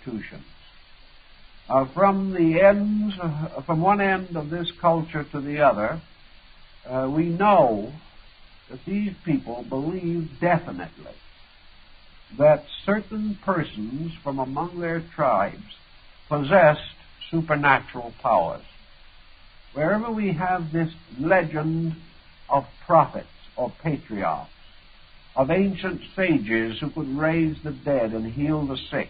institutions. From one end of this culture to the other, we know that these people believe definitely that certain persons from among their tribes possessed supernatural powers. Wherever we have this legend of prophets or patriarchs, of ancient sages who could raise the dead and heal the sick,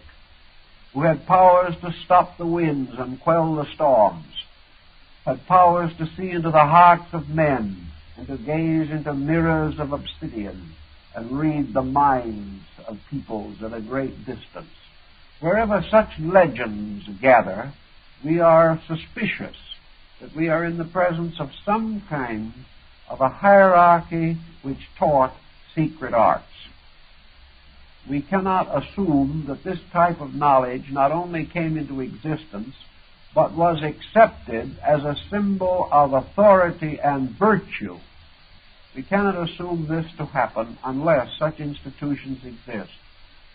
who had powers to stop the winds and quell the storms, had powers to see into the hearts of men and to gaze into mirrors of obsidian and read the minds of peoples at a great distance. Wherever such legends gather, we are suspicious that we are in the presence of some kind of a hierarchy which taught secret arts. We cannot assume that this type of knowledge not only came into existence, but was accepted as a symbol of authority and virtue. We cannot assume this to happen unless such institutions exist.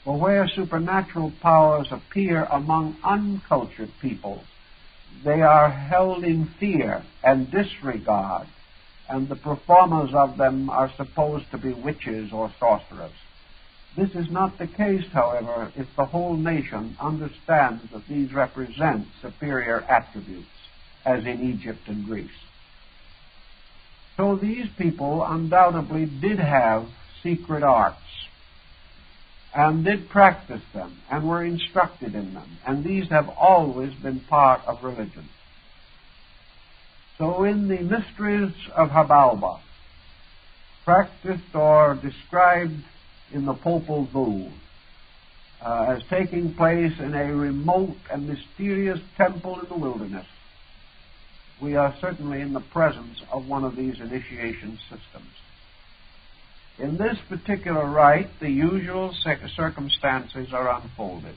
For where supernatural powers appear among uncultured peoples, they are held in fear and disregard, and the performers of them are supposed to be witches or sorcerers. This is not the case, however, if the whole nation understands that these represent superior attributes, as in Egypt and Greece. So these people undoubtedly did have secret arts, and did practice them, and were instructed in them, and these have always been part of religion. So in the mysteries of Habalba, practiced or described in the Popol Vuh, as taking place in a remote and mysterious temple in the wilderness, we are certainly in the presence of one of these initiation systems. In this particular rite, the usual circumstances are unfolded.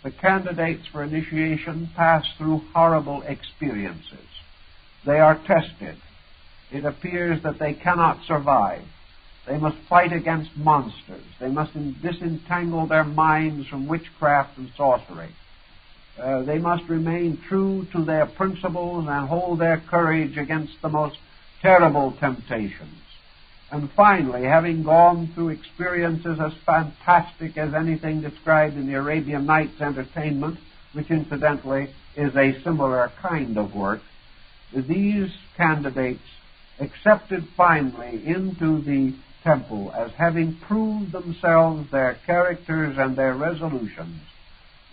The candidates for initiation pass through horrible experiences. They are tested. It appears that they cannot survive. They must fight against monsters. They must disentangle their minds from witchcraft and sorcery. They must remain true to their principles and hold their courage against the most terrible temptations. And finally, having gone through experiences as fantastic as anything described in the Arabian Nights entertainment, which incidentally is a similar kind of work, these candidates, accepted finally into the temple as having proved themselves, their characters and their resolutions,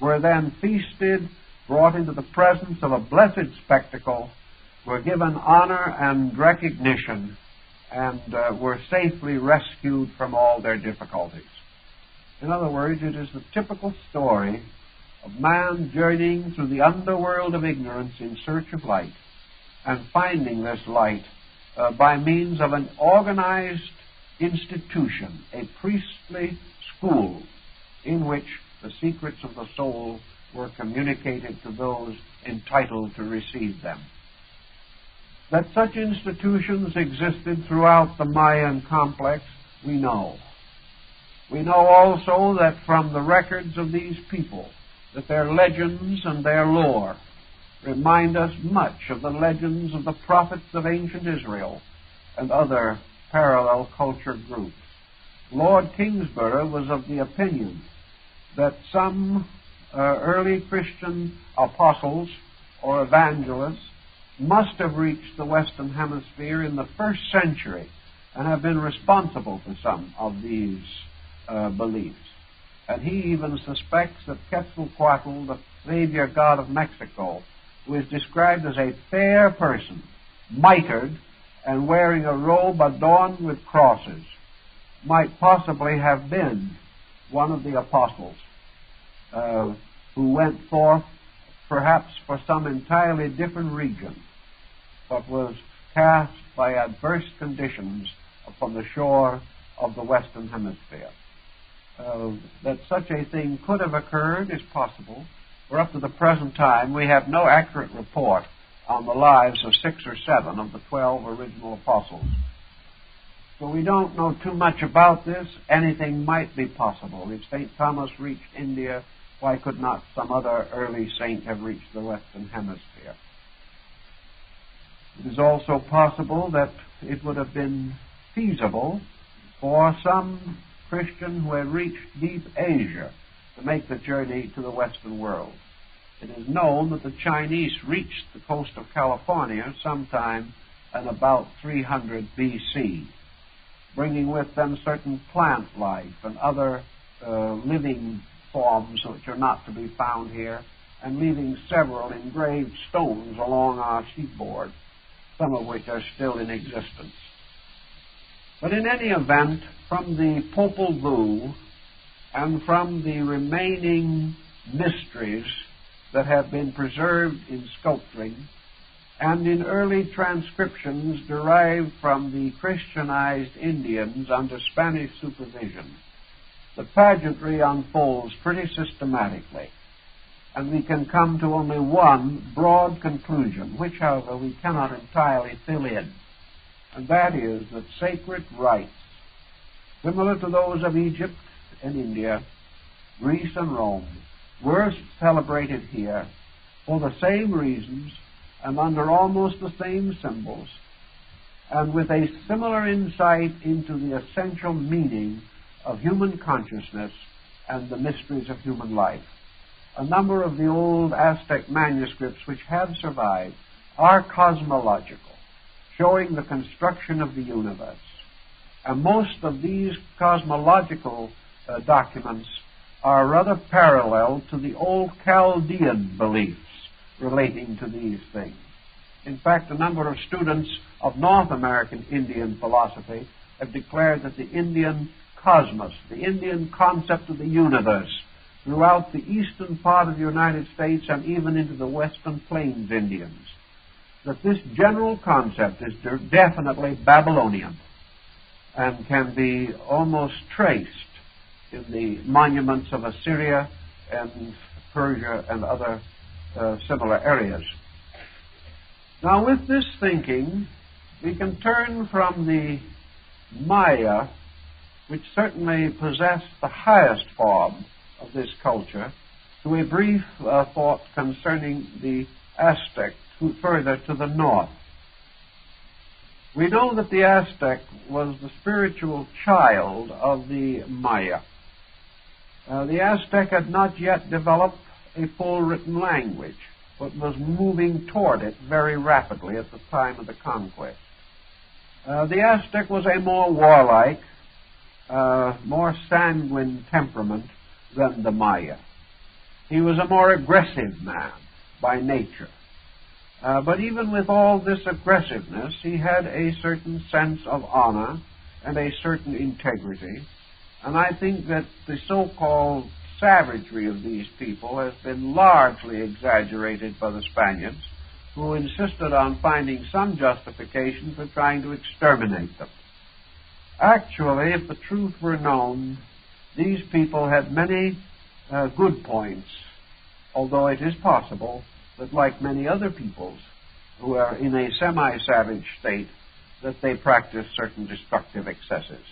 were then feasted, brought into the presence of a blessed spectacle, were given honor and recognition, and were safely rescued from all their difficulties. In other words, it is the typical story of man journeying through the underworld of ignorance in search of light, and finding this light by means of an organized institution, a priestly school, in which the secrets of the soul were communicated to those entitled to receive them. That such institutions existed throughout the Mayan complex, we know. We know also that from the records of these people, that their legends and their lore remind us much of the legends of the prophets of ancient Israel and other parallel culture groups. Lord Kingsborough was of the opinion that some early Christian apostles or evangelists must have reached the Western Hemisphere in the first century and have been responsible for some of these beliefs. And he even suspects that Quetzalcoatl, the savior god of Mexico, who is described as a fair person, mitred, and wearing a robe adorned with crosses, might possibly have been one of the apostles who went forth perhaps for some entirely different region, but was cast by adverse conditions upon the shore of the Western Hemisphere. That such a thing could have occurred is possible, for up to the present time we have no accurate report on the lives of 6 or 7 of the 12 original apostles. So we don't know too much about this. Anything might be possible. If St. Thomas reached India, Why could not some other early saint have reached the Western Hemisphere? It is also possible that it would have been feasible for some Christian who had reached deep Asia to make the journey to the Western world. It is known that the Chinese reached the coast of California sometime in about 300 BC, bringing with them certain plant life and other living forms which are not to be found here, and leaving several engraved stones along our seaboard, some of which are still in existence. But in any event, from the Popol Vuh and from the remaining mysteries that have been preserved in sculpturing and in early transcriptions derived from the Christianized Indians under Spanish supervision, the pageantry unfolds pretty systematically, and we can come to only one broad conclusion, which, however, we cannot entirely fill in, and that is that sacred rites, similar to those of Egypt and India, Greece and Rome, were celebrated here for the same reasons and under almost the same symbols, and with a similar insight into the essential meaning of human consciousness and the mysteries of human life. A number of the old Aztec manuscripts which have survived are cosmological, showing the construction of the universe. And most of these cosmological documents are rather parallel to the old Chaldean beliefs relating to these things. In fact, a number of students of North American Indian philosophy have declared that the Indian cosmos, the Indian concept of the universe, throughout the eastern part of the United States and even into the Western Plains Indians, that this general concept is definitely Babylonian and can be almost traced in the monuments of Assyria and Persia and other similar areas. Now, with this thinking, we can turn from the Maya, which certainly possessed the highest form of this culture, to a brief thought concerning the Aztec further to the north. We know that the Aztec was the spiritual child of the Maya. The Aztec had not yet developed a full written language, but was moving toward it very rapidly at the time of the conquest. The Aztec was a more warlike, more sanguine temperament than the Maya. He was a more aggressive man by nature. But even with all this aggressiveness, he had a certain sense of honor and a certain integrity. And I think that the so-called savagery of these people has been largely exaggerated by the Spaniards, who insisted on finding some justification for trying to exterminate them. Actually, if the truth were known, these people had many good points, although it is possible that, like many other peoples who are in a semi-savage state, that they practice certain destructive excesses.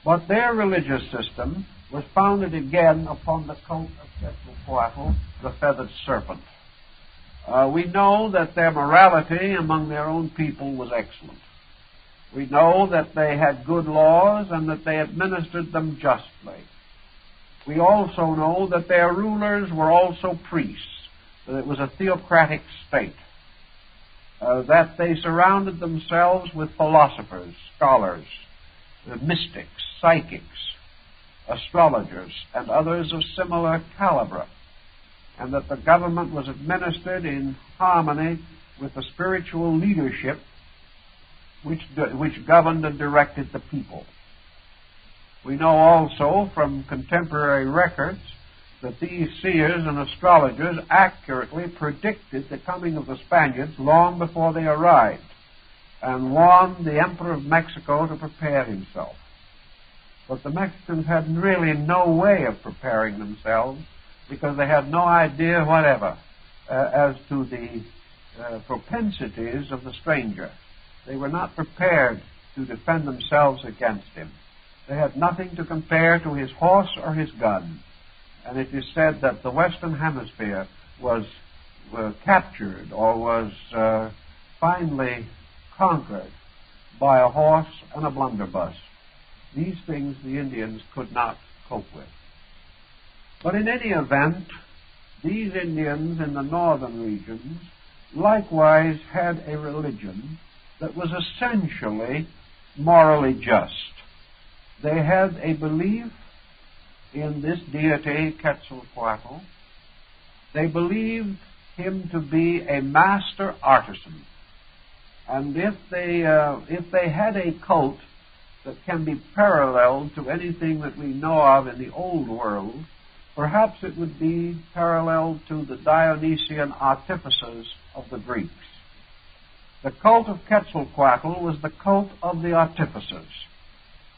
But their religious system was founded again upon the cult of Quetzalcoatl, the feathered serpent. We know that their morality among their own people was excellent. We know that they had good laws and that they administered them justly. We also know that their rulers were also priests, that it was a theocratic state, that they surrounded themselves with philosophers, scholars, mystics, psychics, astrologers, and others of similar caliber, and that the government was administered in harmony with the spiritual leadership which governed and directed the people. We know also from contemporary records that these seers and astrologers accurately predicted the coming of the Spaniards long before they arrived, and warned the Emperor of Mexico to prepare himself. But the Mexicans had really no way of preparing themselves, because they had no idea whatever as to the propensities of the stranger. They were not prepared to defend themselves against him. They had nothing to compare to his horse or his gun. And it is said that the Western Hemisphere was captured or was finally conquered by a horse and a blunderbuss. These things the Indians could not cope with. But in any event, these Indians in the northern regions likewise had a religion that was essentially morally just. They had a belief in this deity, Quetzalcoatl. They believed him to be a master artisan. And if they had a cult that can be paralleled to anything that we know of in the old world, perhaps it would be paralleled to the Dionysian artificers of the Greeks. The cult of Quetzalcoatl was the cult of the artificers.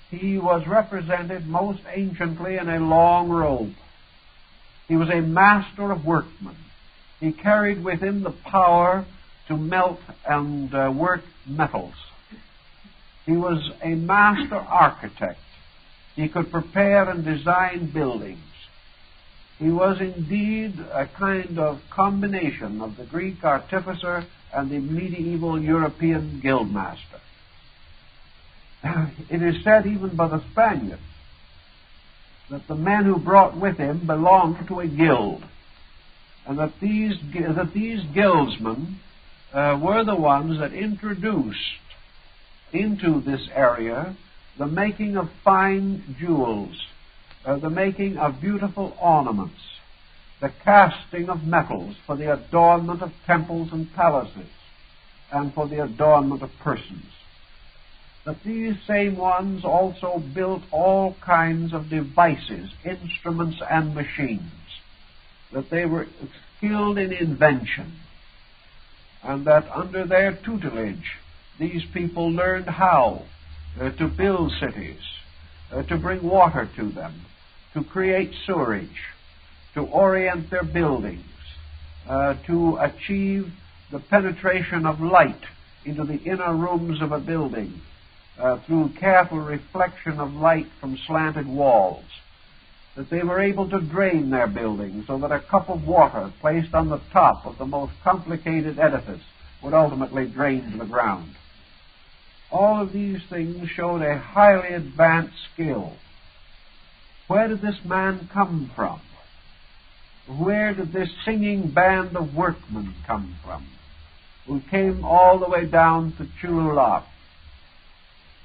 He was represented most anciently in a long robe. He was a master of workmen. He carried with him the power to melt and work metals. He was a master architect. He could prepare and design buildings. He was indeed a kind of combination of the Greek artificer and the medieval European guildmaster. It is said even by the Spaniards that the men who brought with him belonged to a guild, and that these guildsmen were the ones that introduced into this area the making of fine jewels, the making of beautiful ornaments, the casting of metals for the adornment of temples and palaces, and for the adornment of persons. That these same ones also built all kinds of devices, instruments, and machines, that they were skilled in invention, and that under their tutelage these people learned how to build cities, to bring water to them, to create sewerage, to orient their buildings, to achieve the penetration of light into the inner rooms of a building through careful reflection of light from slanted walls, that they were able to drain their buildings so that a cup of water placed on the top of the most complicated edifice would ultimately drain to the ground. All of these things showed a highly advanced skill. Where did this man come from? Where did this singing band of workmen come from, who came all the way down to Cholula,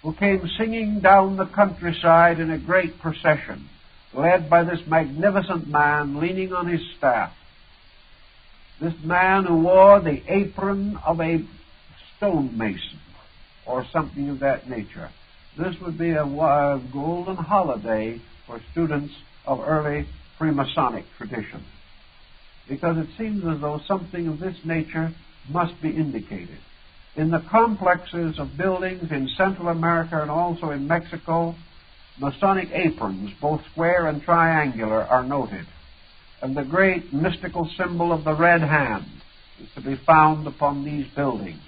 who came singing down the countryside in a great procession, led by this magnificent man leaning on his staff, this man who wore the apron of a stonemason, or something of that nature? This would be a golden holiday for students of early Freemasonic tradition, because it seems as though something of this nature must be indicated. In the complexes of buildings in Central America and also in Mexico, Masonic aprons, both square and triangular, are noted, and the great mystical symbol of the red hand is to be found upon these buildings.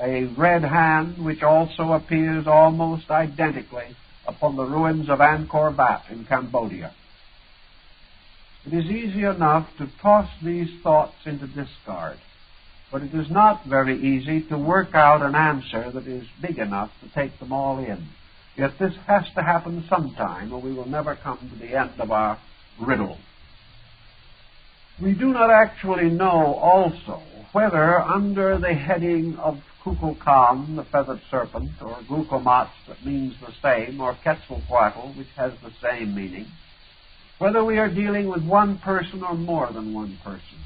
A red hand which also appears almost identically upon the ruins of Angkor Wat in Cambodia. It is easy enough to toss these thoughts into discard, but it is not very easy to work out an answer that is big enough to take them all in. Yet this has to happen sometime, or we will never come to the end of our riddle. We do not actually know also whether under the heading of Kukulkan, the feathered serpent, or Glucomatz, that means the same, or Quetzalcoatl, which has the same meaning, whether we are dealing with one person or more than one person.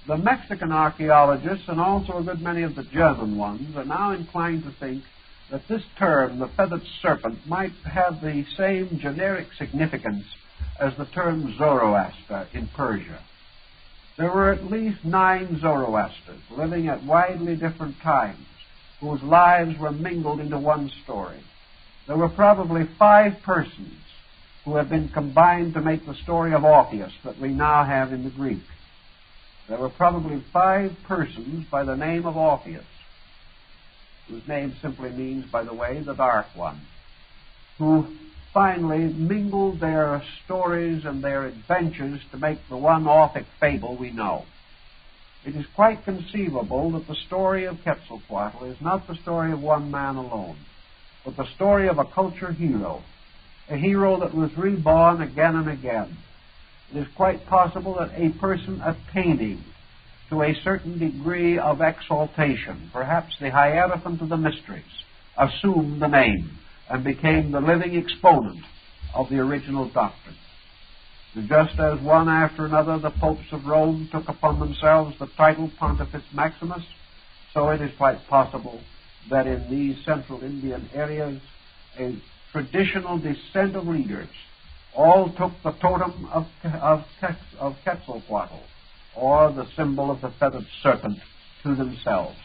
The Mexican archaeologists, and also a good many of the German ones, are now inclined to think that this term, the feathered serpent, might have the same generic significance as the term Zoroaster in Persia. There were at least 9 Zoroasters living at widely different times, whose lives were mingled into one story. There were probably 5 persons who have been combined to make the story of Orpheus that we now have in the Greek. There were probably 5 persons by the name of Orpheus, whose name simply means, by the way, the Dark One, who finally mingled their stories and their adventures to make the one Orphic fable we know. It is quite conceivable that the story of Quetzalcoatl is not the story of one man alone, but the story of a culture hero, a hero that was reborn again and again. It is quite possible that a person attaining to a certain degree of exaltation, perhaps the hierophant of the mysteries, assumed the name and became the living exponent of the original doctrine. And just as one after another the popes of Rome took upon themselves the title Pontifex Maximus, so it is quite possible that in these central Indian areas a traditional descent of leaders all took the totem of Quetzalcoatl, or the symbol of the feathered serpent, to themselves.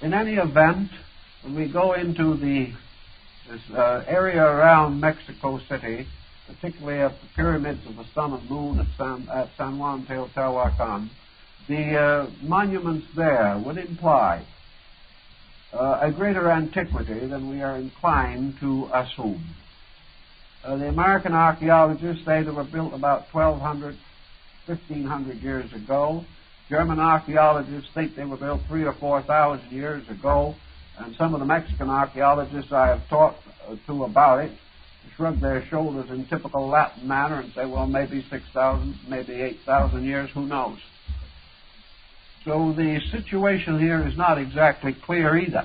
In any event, when we go into this area around Mexico City, particularly at the pyramids of the sun and moon at San Juan Teotihuacan, the monuments there would imply a greater antiquity than we are inclined to assume. The American archaeologists say they were built about 1,200, 1,500 years ago. German archaeologists think they were built 3,000 or 4,000 years ago. And some of the Mexican archaeologists I have talked to about it shrug their shoulders in typical Latin manner and say, well, maybe 6,000, maybe 8,000 years, who knows? So the situation here is not exactly clear either.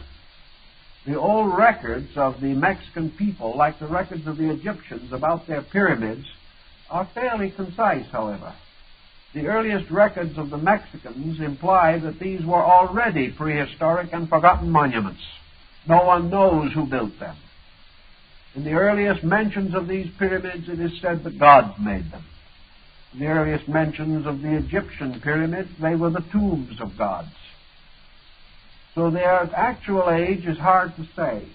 The old records of the Mexican people, like the records of the Egyptians about their pyramids, are fairly concise, however. The earliest records of the Mexicans imply that these were already prehistoric and forgotten monuments. No one knows who built them. In the earliest mentions of these pyramids, it is said that gods made them. In the earliest mentions of the Egyptian pyramids, they were the tombs of gods. So their actual age is hard to say.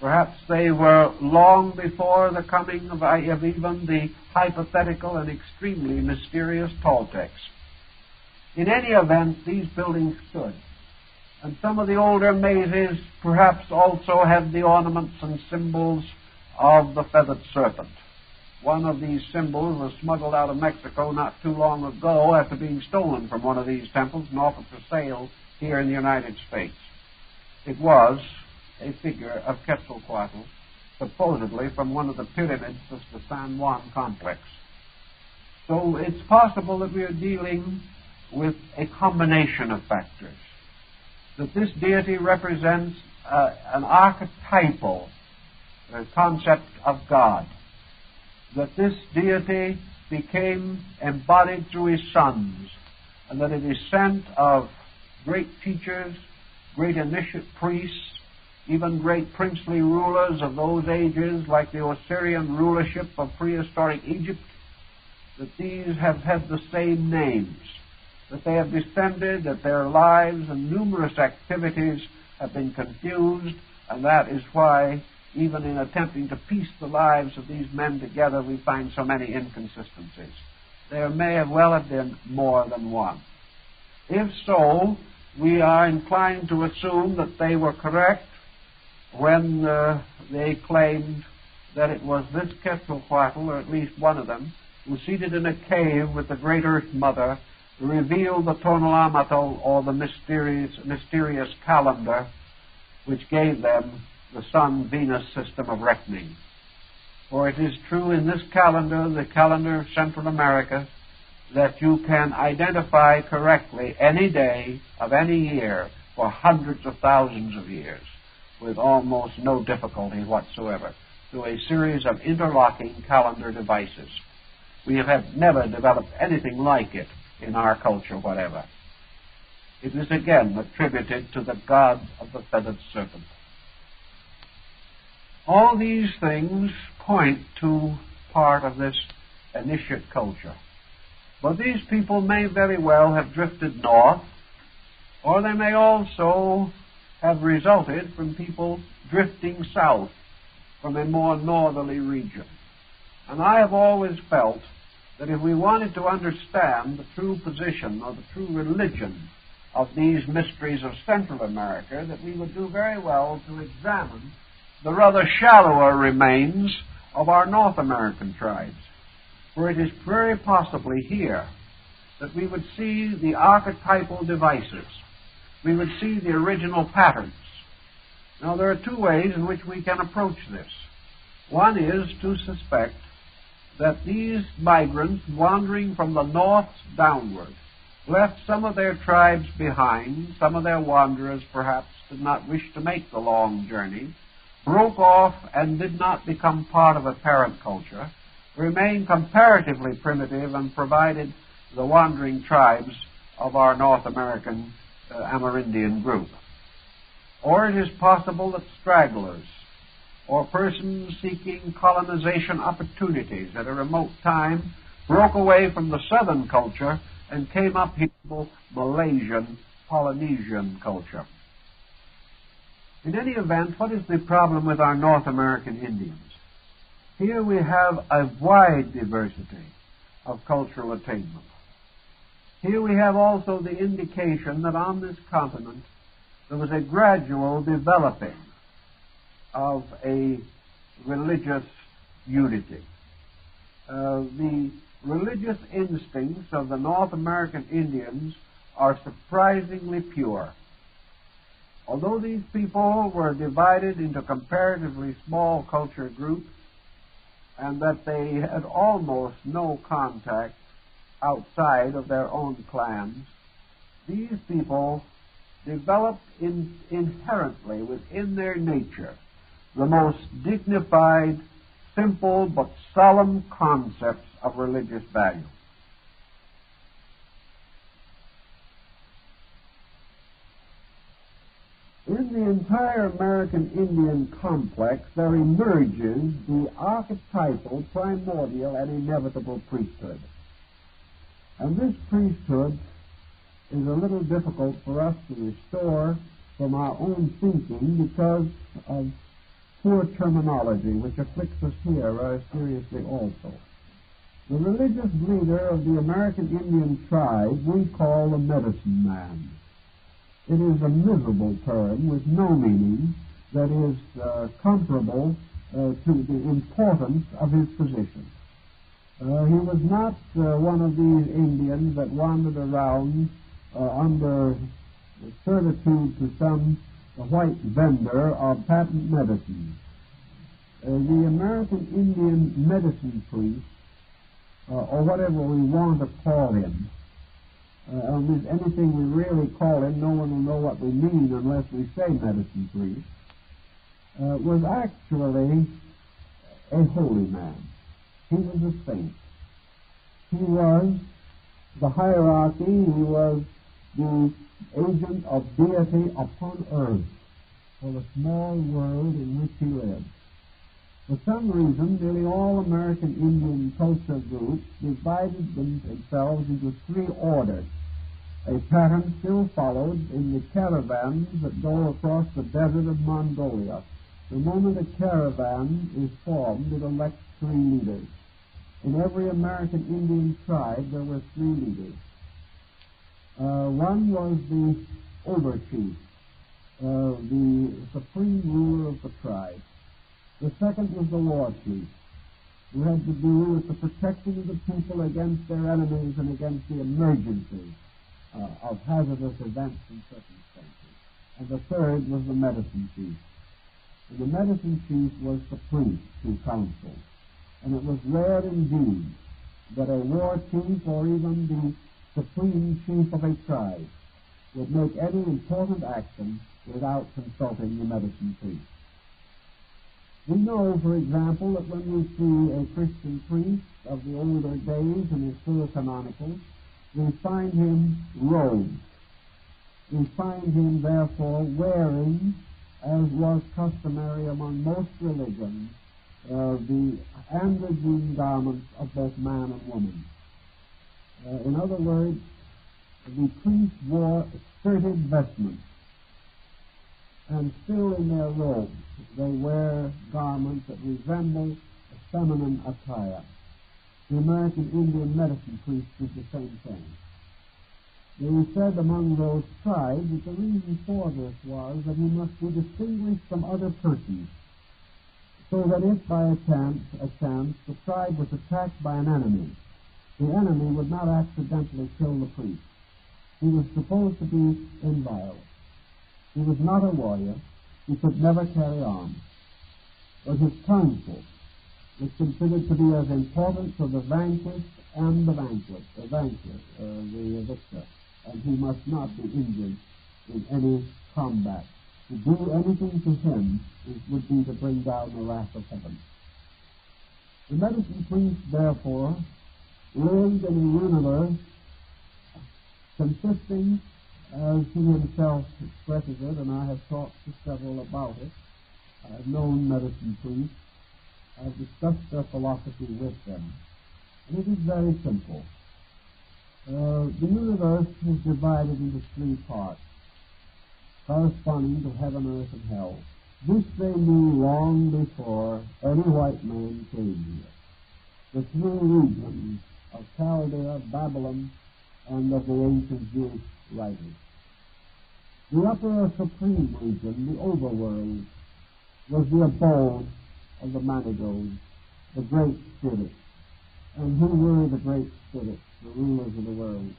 Perhaps they were long before the coming of even the hypothetical and extremely mysterious Toltecs. In any event, these buildings stood. And some of the older mazes perhaps also had the ornaments and symbols of the feathered serpent. One of these symbols was smuggled out of Mexico not too long ago after being stolen from one of these temples and offered for sale here in the United States. It was a figure of Quetzalcoatl, supposedly from one of the pyramids of the San Juan complex. So it's possible that we are dealing with a combination of factors. That this deity represents an archetypal concept of God. That this deity became embodied through his sons, and that it is sent of great teachers, great initiate priests, even great princely rulers of those ages, like the Osirian rulership of prehistoric Egypt, that these have had the same names, that they have descended, that their lives and numerous activities have been confused, and that is why, even in attempting to piece the lives of these men together, we find so many inconsistencies. There may have well have been more than one. If so, we are inclined to assume that they were correct when they claimed that it was this Quetzalcoatl, or at least one of them, who, seated in a cave with the Great Earth Mother, revealed the Tonalamatl, or the mysterious calendar, which gave them the Sun-Venus system of reckoning. For it is true in this calendar, the calendar of Central America, that you can identify correctly any day of any year for hundreds of thousands of years with almost no difficulty whatsoever through a series of interlocking calendar devices. We have never developed anything like it in our culture whatever. It is again attributed to the god of the feathered serpent. All these things point to part of this initiate culture. But these people may very well have drifted north, or they may also have resulted from people drifting south from a more northerly region. And I have always felt that if we wanted to understand the true position or the true religion of these mysteries of Central America, that we would do very well to examine the rather shallower remains of our North American tribes, for it is very possibly here that we would see the archetypal devices. We would see the original patterns. Now, there are two ways in which we can approach this. One is to suspect that these migrants wandering from the north downward left some of their tribes behind. Some of their wanderers perhaps did not wish to make the long journey, broke off and did not become part of a parent culture, remained comparatively primitive and provided the wandering tribes of our North American Amerindian group. Or it is possible that stragglers or persons seeking colonization opportunities at a remote time broke away from the southern culture and came up here to Malaysian, Polynesian culture. In any event, what is the problem with our North American Indians? Here we have a wide diversity of cultural attainment. Here we have also the indication that on this continent there was a gradual developing of a religious unity. The religious instincts of the North American Indians are surprisingly pure. Although these people were divided into comparatively small culture groups and that they had almost no contact outside of their own clans, these people developed inherently within their nature the most dignified, simple, but solemn concepts of religious value. In the entire American Indian complex, there emerges the archetypal, primordial, and inevitable priesthood. And this priesthood is a little difficult for us to restore from our own thinking because of poor terminology, which afflicts us here seriously also. The religious leader of the American Indian tribe we call the medicine man. It is a miserable term with no meaning that is comparable to the importance of his position. He was not one of these Indians that wandered around under servitude to some white vendor of patent medicine. The American Indian medicine priest, or whatever we want to call him, anything we really call him, no one will know what we mean unless we say medicine priest, was actually a holy man. He was a saint. He was the hierarchy. He was the agent of deity upon earth for the small world in which he lived. For some reason, nearly all American Indian culture groups divided themselves into three orders, a pattern still followed in the caravans that go across the desert of Mongolia. The moment a caravan is formed, it elects three leaders. In every American Indian tribe, there were three leaders. One was the overchief, the supreme ruler of the tribe. The second was the war chief, who had to do with the protection of the people against their enemies and against the emergencies of hazardous events and circumstances. And the third was the medicine chief. And the medicine chief was the priest who counseled. And it was rare indeed that a war chief or even the supreme chief of a tribe would make any important action without consulting the medicine priest. We know, for example, that when we see a Christian priest of the older days in his full canonicals, we find him robed. We find him, therefore, wearing, as was customary among most religions, the androgyne garments of both man and woman. In other words, the priests wore skirted vestments, and still in their robes they wear garments that resemble feminine attire. The American Indian medicine priest did the same thing. They said among those tribes that the reason for this was that he must be distinguished from other persons so that if by a chance, the tribe was attacked by an enemy, the enemy would not accidentally kill the priest. He was supposed to be inviolate. He was not a warrior. He could never carry arms. But his counsel was considered to be as important to the vanquished and the victor, and he must not be injured in any combat. To do anything to him would be to bring down the wrath of heaven. The medicine priest, therefore, lived in a universe consisting, as he himself expresses it, and I have talked to several about it. I have known medicine priests. I have discussed their philosophy with them. And it is very simple. The universe is divided into three parts, corresponding to heaven, earth, and hell. This they knew long before any white man came here. The three regions of Chaldea, Babylon, and of the ancient Jewish writers. The upper supreme region, the overworld, was the abode of the Manidos, the great spirits. And who were the great spirits, the rulers of the world?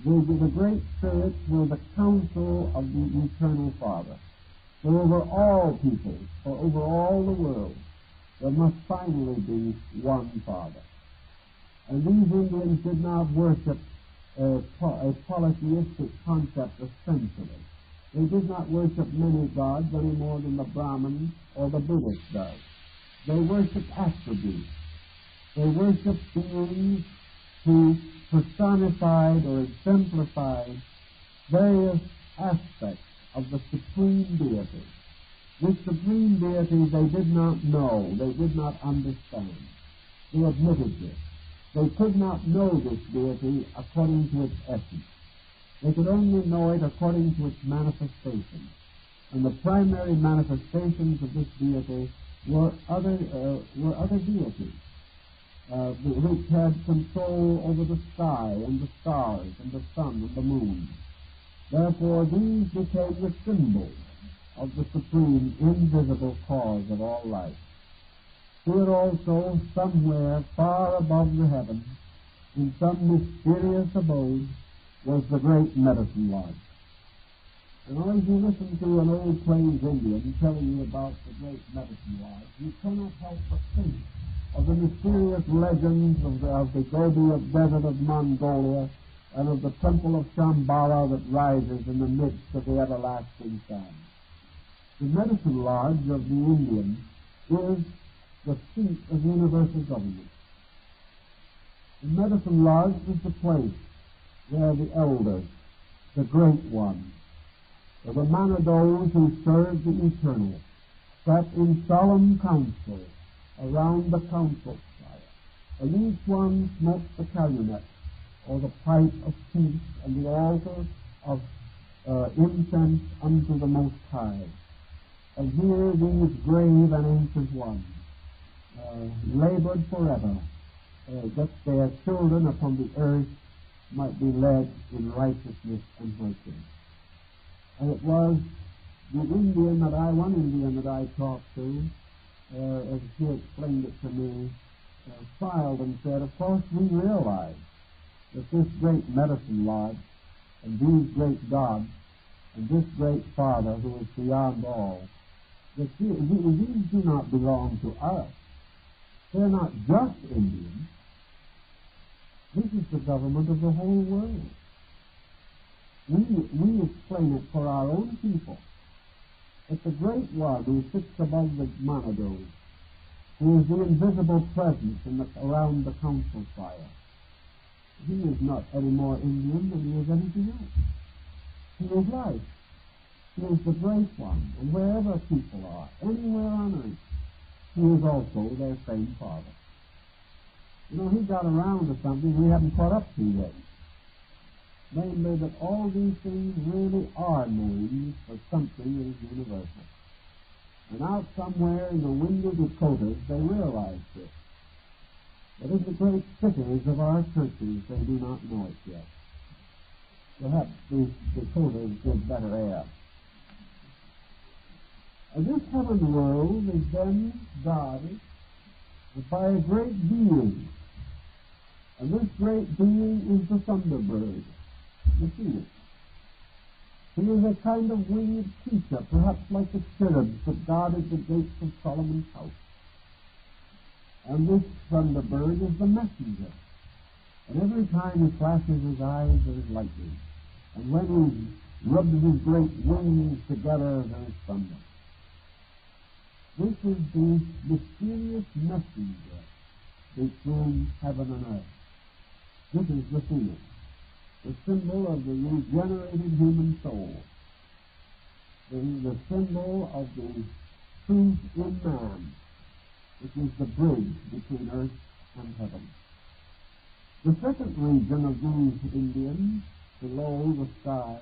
The great spirits were the counsel of the eternal Father. For over all peoples, for over all the world, there must finally be one Father. And these Indians did not worship a polytheistic concept essentially. They did not worship many gods any more than the Brahmin or the Buddhist does. They worshiped attributes. They worshiped beings who personified or exemplified various aspects of the supreme deity. This supreme deity they did not know, they did not understand. They admitted this. They could not know this deity according to its essence. They could only know it according to its manifestations. And the primary manifestations of this deity were other deities, which had control over the sky and the stars and the sun and the moon. Therefore, these became the symbols of the supreme, invisible cause of all life. Here also, somewhere far above the heavens, in some mysterious abode, was the great medicine lodge. And as you listen to an old Plains Indian telling you about the great medicine lodge, you cannot help but think of the mysterious legends of the Gobi desert of Mongolia and of the temple of Shambhala that rises in the midst of the everlasting sand. The medicine lodge of the Indian is the seat of universal government. The medicine lodge is the place where the elders, the great ones, the Manidos who serve the eternal, sat in solemn council around the council fire, and each one smoked the calumet, or the pipe of peace, and the altar of incense unto the Most High. And here these grave and ancient ones labored forever, that their children upon the earth might be led in righteousness and virtue. And it was one Indian that I talked to, as he explained it to me, smiled and said, of course we realize that this great medicine lodge and these great gods and this great Father who is beyond all, that these do not belong to us. They're not just Indians. This is the government of the whole world. We explain it for our own people. It's the great one who sits above the Manidos, who is the invisible presence around the council fire. He is not any more Indian than he is anything else. He is life. He is the great one. And wherever people are, anywhere on earth, he is also their same Father. You know, he got around to something we haven't caught up to yet. Namely, that all these things really are names for something that is universal. And out somewhere in the windy Dakotas, they realize this. But in the great cities of our churches, they do not know it yet. Perhaps these Dakotas give better air. This heaven world is then guarded by a great being. And this great being is the thunderbird, the phoenix. He is a kind of winged creature, perhaps like the cherubs that guarded the gates of Solomon's house. And this thunderbird is the messenger. And every time he flashes his eyes, there is lightning. And when he rubs his great wings together, there is thunder. This is the mysterious messenger between heaven and earth. This is the phoenix, the symbol of the regenerated human soul, the symbol of the truth in man, which is the bridge between earth and heaven. The second region of these Indians, below the sky,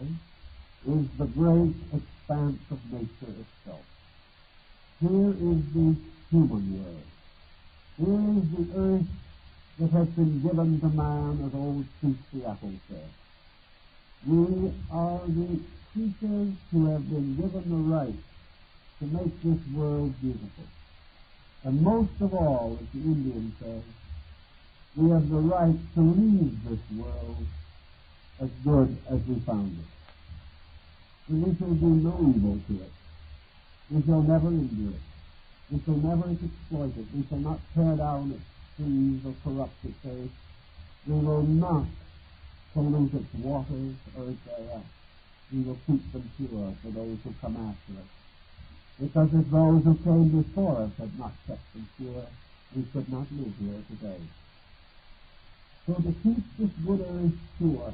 is the great expanse of nature itself. Here is the human world. Here is the earth that has been given to man, as old Chief Seattle said. We are the creatures who have been given the right to make this world beautiful. And most of all, as the Indian says, we have the right to leave this world as good as we found it. And we shall do no evil to it. We shall never injure it. We shall never exploit it. We shall not tear down its trees or corrupt its earth. We will not pollute its waters or its air. We will keep them pure for those who come after us. Because if those who came before us had not kept them pure, we could not live here today. So to keep this good earth pure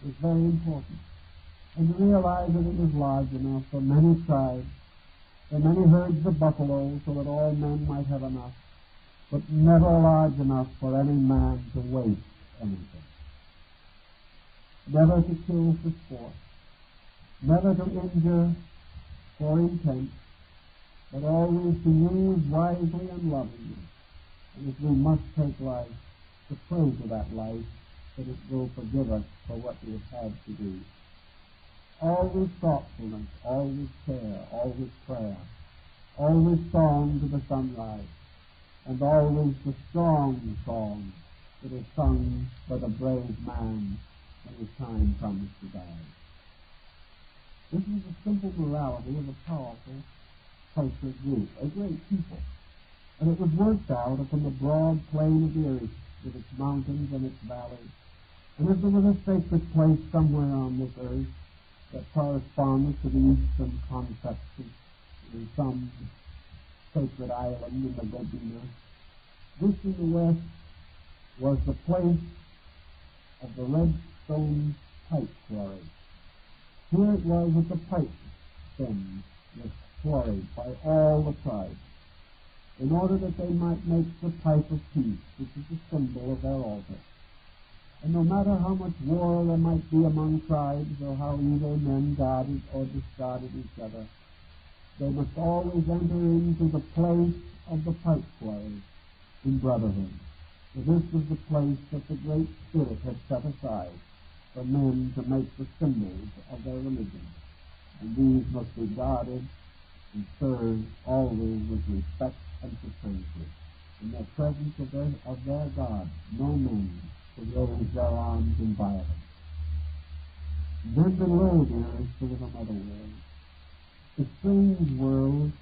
is very important. And to realize that it is large enough for many tribes, for many herds of buffalo, so that all men might have enough, but never large enough for any man to waste anything. Never to kill for sport, never to injure for intent, but always to use wisely and lovingly. And if we must take life, to pray to that life that it will forgive us for what we have had to do. Always thoughtfulness, always care, always prayer, always song to the sunrise, and always the strong song that is sung by the brave man when his time comes to die. This is the simple morality of a powerful cultured group, a great people. And it was worked out upon the broad plain of the earth with its mountains and its valleys. And if there was a sacred place somewhere on this earth that corresponds to the Eastern concept in some sacred island in the Gobina, this in the west was the place of the red stone pipe quarry. Here it was that the pipe stems were quarried by all the tribes, in order that they might make the pipe of peace, which is the symbol of their altar. And no matter how much war there might be among tribes, or how either men guarded or discarded each other, they must always enter into the place of the pipe quarry in brotherhood. For this was the place that the Great Spirit had set aside for men to make the symbols of their religion. And these must be guarded and served always with respect and supremacy. In the presence of their God, no men could raise their arms in violence. Then below the earth there was another world, a strange world